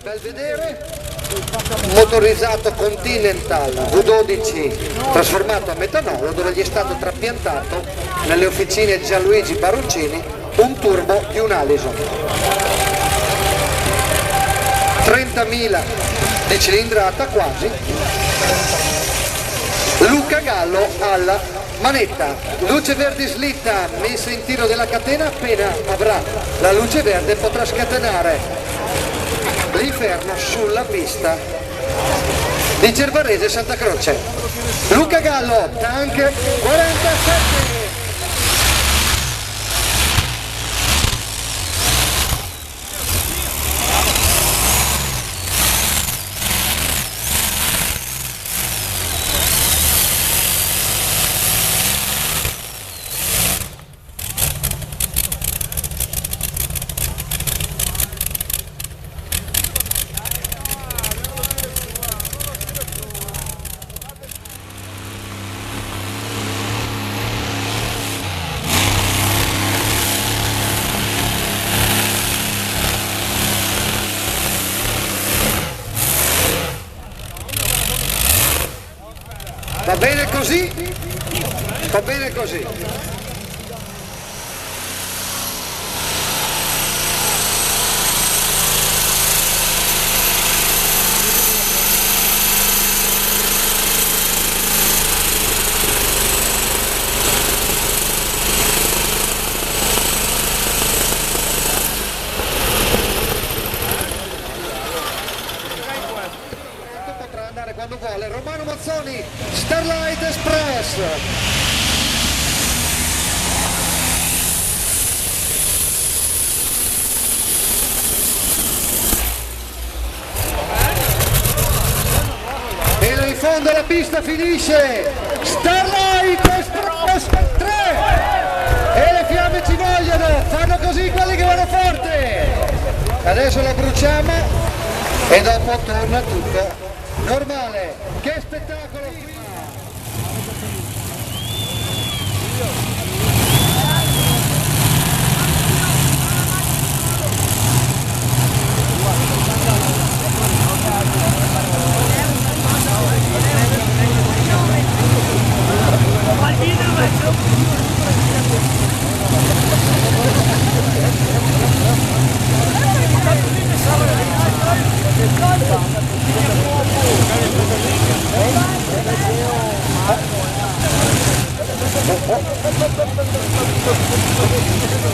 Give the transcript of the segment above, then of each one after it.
Belvedere, motorizzato Continental V12 trasformato a metanolo, dove gli è stato trapiantato nelle officine Gianluigi Baroncini un turbo di un Allison. 30.000 di cilindrata quasi. Luca Gallo alla manetta, luce verde slitta, messa in tiro della catena. Appena avrà la luce verde potrà scatenare l'inferno sulla pista di Cervarese Santa Croce. Luca Gallo, tank 47. Va bene così? Va bene così. Potrà andare quando vuole. Romano Mazzoni, Starlight Express. E là in fondo la pista finisce Starlight Express 3. E le fiamme ci vogliono, fanno così quelli che vanno forte. Adesso la bruciamo e dopo torna tutto normale. Che spettacolo qui!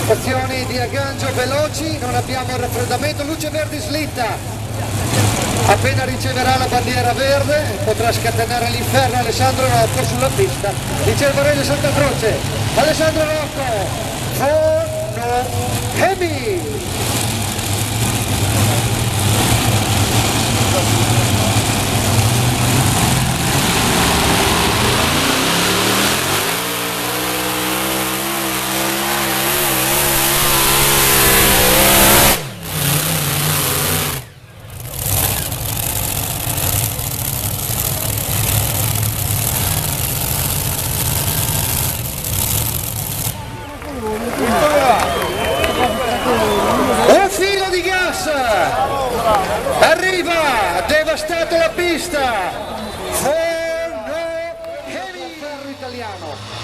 Azioni di aggancio veloci, non abbiamo il raffreddamento, luce verde slitta. Appena riceverà la bandiera verde potrà scatenare l'inferno Alessandro Rocco sulla pista di Cervarese Santa Croce. Alessandro Rocco, Forno Heavy. Un filo di gas arriva, ha devastato la pista. Forno Heavy, ferro italiano.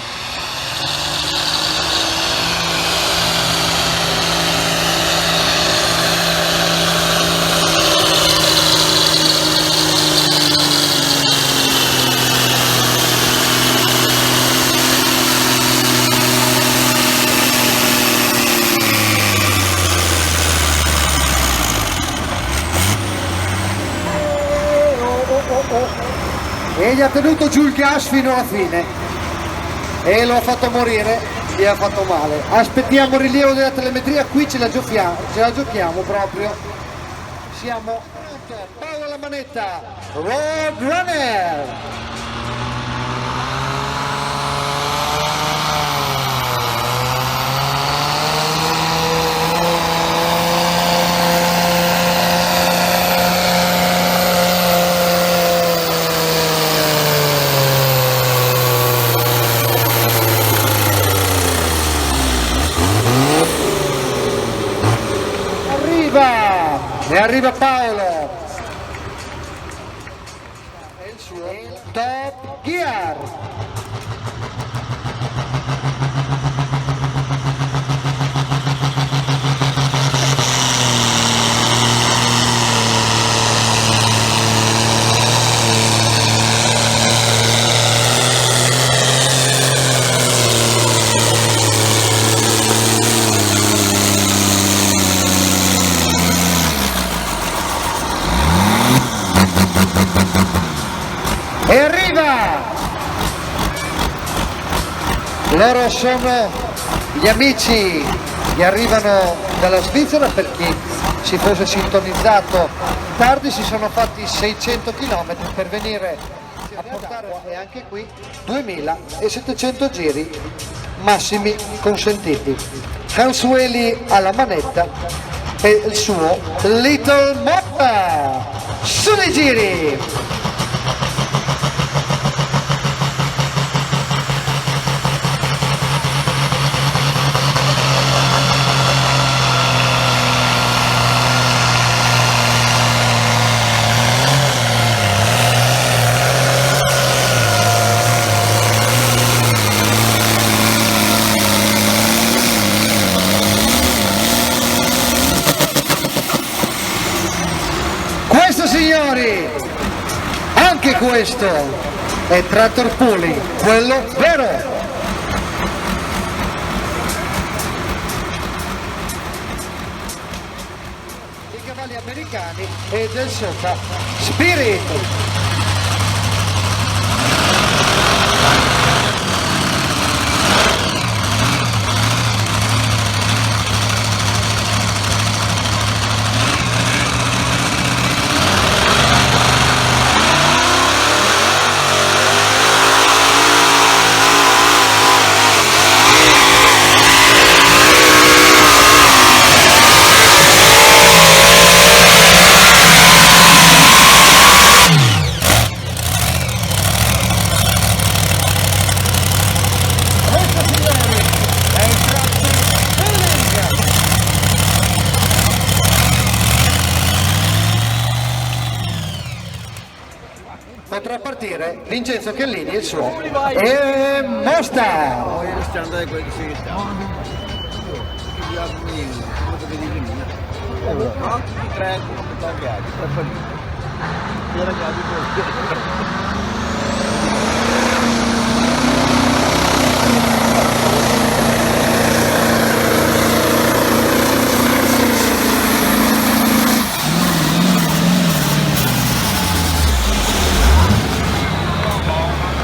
E gli ha tenuto giù il gas fino alla fine e lo ha fatto morire, gli ha fatto male. Aspettiamo il rilievo della telemetria, qui ce la giochiamo proprio. Siamo pronti, Paolo alla manetta, Roadrunner. arriva Paolo e il suo Top Gear. E arriva! Loro sono gli amici che arrivano dalla Svizzera. Per chi si fosse sintonizzato tardi, si sono fatti 600 km per venire a portare, e anche qui 2700 giri massimi consentiti. Cansueli alla manetta e il suo Little Motta su dei giri. Signori, anche questo è Tractor Pulling, quello vero. I cavalli americani e del Sofa Spirit. Potrà partire Vincenzo Chiellini e il suo e Mostar.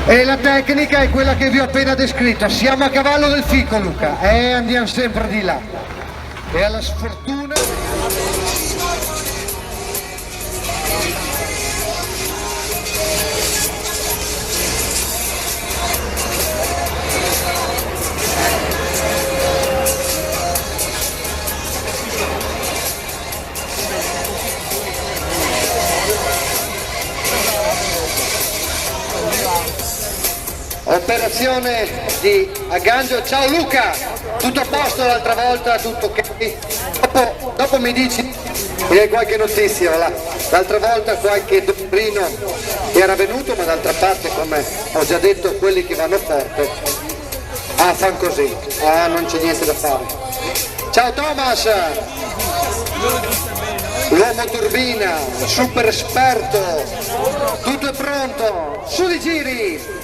E la tecnica è quella che vi ho appena descritto. Siamo a cavallo del fico, Luca, e andiamo sempre di là. E alla sfortuna... Operazione di aggancio. Ciao Luca, tutto a posto l'altra volta, tutto ok? Dopo mi dici che hai qualche notizia, l'altra volta qualche dottrino era venuto, ma d'altra parte, come ho già detto, quelli che vanno forte fanno così, non c'è niente da fare. Ciao Thomas, l'uomo turbina, super esperto, tutto è pronto, su di giri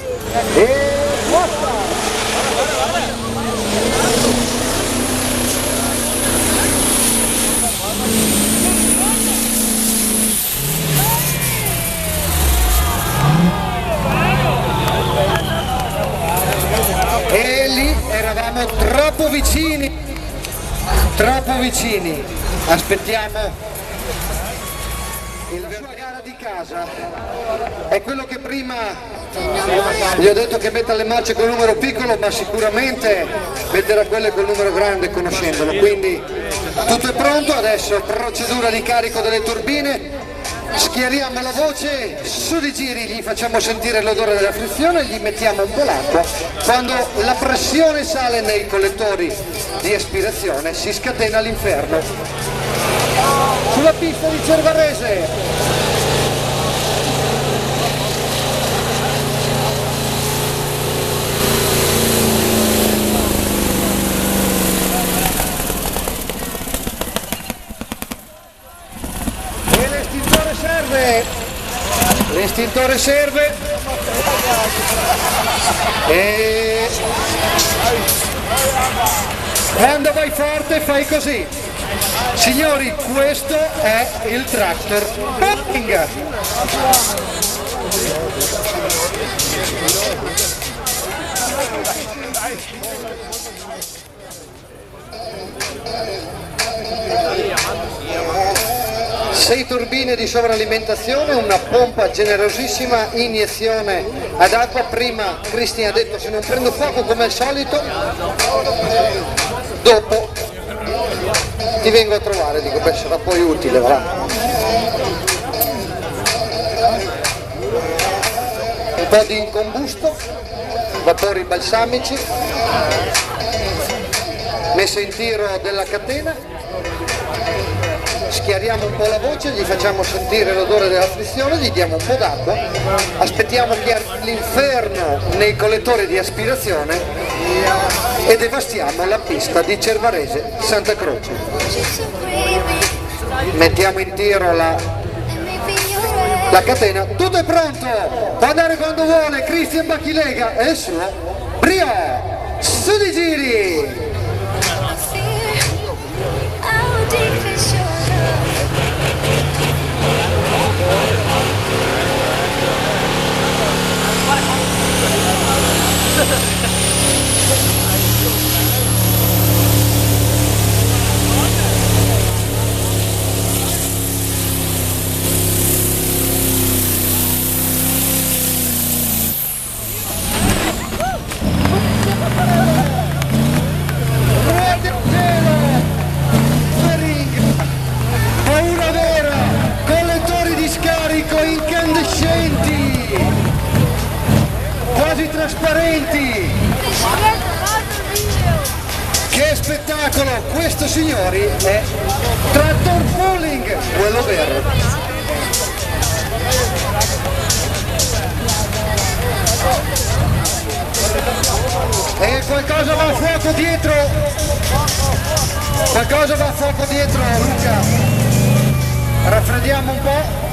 e lì eravamo troppo vicini, aspettiamo. La gara di casa è quello che prima gli ho detto che metta le marce col numero piccolo, ma sicuramente metterà quelle col numero grande conoscendolo. Quindi tutto è pronto, adesso procedura di carico delle turbine, schiariamo la voce, su di giri gli facciamo sentire l'odore della frizione, gli mettiamo un po' l'acqua. Quando la pressione sale nei collettori di aspirazione si scatena l'inferno. sulla pista di Cervarese. E l'estintore serve, l'estintore serve e quando vai forte fai così. Signori, questo è il tractor pulling. Sei turbine di sovralimentazione, una pompa generosissima, iniezione ad acqua. Prima Cristian ha detto se non prendo fuoco come al solito, dopo ti vengo a trovare, dico beh sarà poi utile, va. Un po' di incombusto, vapori balsamici, messa in tiro della catena, schiariamo un po' la voce, gli facciamo sentire l'odore della frizione, gli diamo un po' d'acqua, aspettiamo che arrivi l'inferno nei collettori di aspirazione e devastiamo la pista di Cervarese Santa Croce. Mettiamo in tiro la catena, tutto è pronto, può andare quando vuole. Cristian Bacchilega è il suo Brio, su di giri. Paura vera, collettori di scarico incandescenti, quasi trasparenti. Che spettacolo! Questo, signori, è tractor pulling, quello vero. E qualcosa va a fuoco dietro, qualcosa va a fuoco dietro, Luca. Raffreddiamo un po'.